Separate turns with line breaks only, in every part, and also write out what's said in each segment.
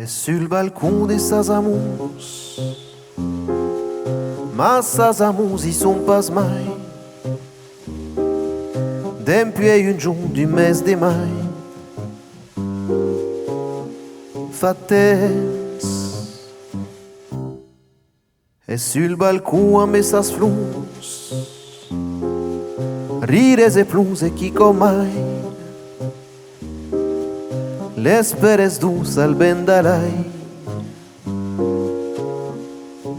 E sul balcon de sas amors, ma sas amors y sont pas mai. Dempuèi un giorn du mes de mai, fa temps. E sul balcon amb sas flors, rires e plors e chi com mai. L'esperes dus al vent de l'aire,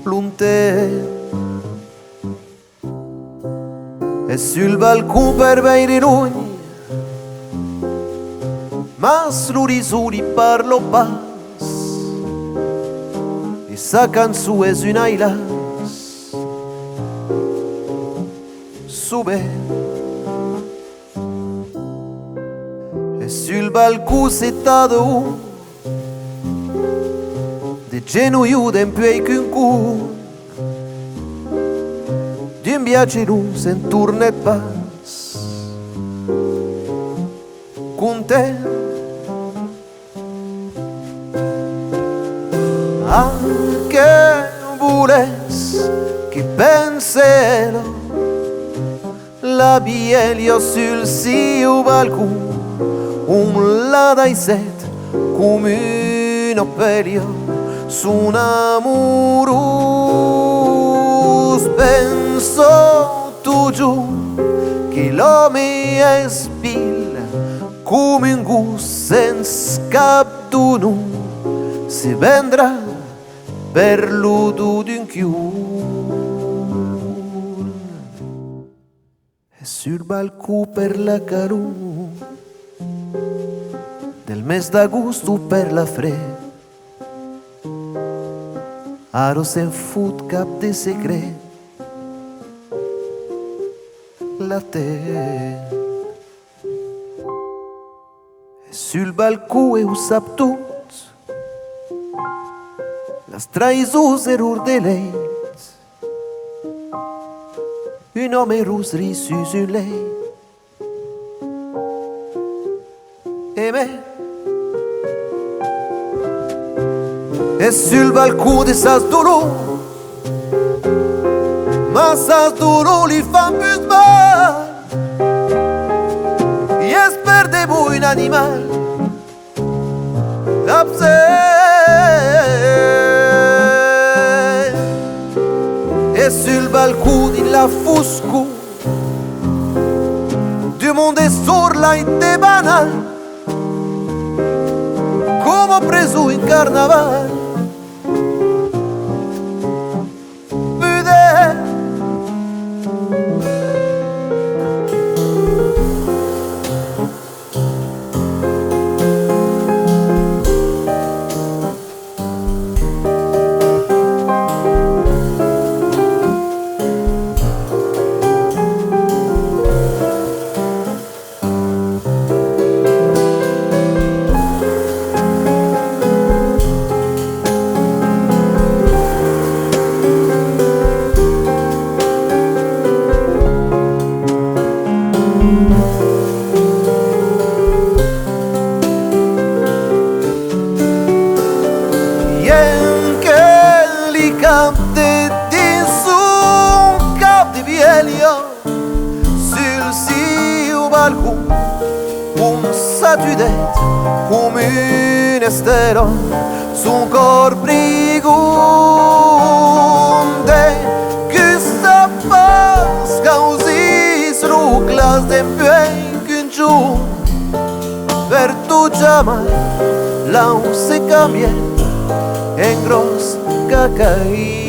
lontè. E sul balcon per veire lugn, mas l'orizon parlo pas, e sa cançó és un ailas, subè. E sul balcon setado, de genouillo dempuèi qu'un cor, d'un viatge lung se'n tornet pas, content. Anche voles che pensero la bielio sul suo balcon, un ladaiset come un appelio son amoros. Penso toujours che l'homme è vil come un gus senza cap d'uno, si vendrà per l'udo d'un chiur. E sul balcon per la calor del mes d'agosto per la fred, aro se'n fot cap de secret, la terre. E sul balcon ho sap tot, las traïsons errors de leit, un homme roseri sus un leit. Aimé. E sul balcon de sas dolor, ma sas dolor li fan plus mal, i esper de bo un animal absent. E sul balcon in la fosco du monde sorla in te banal, come preso in carnaval. Cante dins un cap de bielio sul suo balcon, un satudet come un estero, son cor brigonde che sa pas causis ruclas dempuèi qu'un giorn per tot jamai l'au se canvièt en gros cacaí.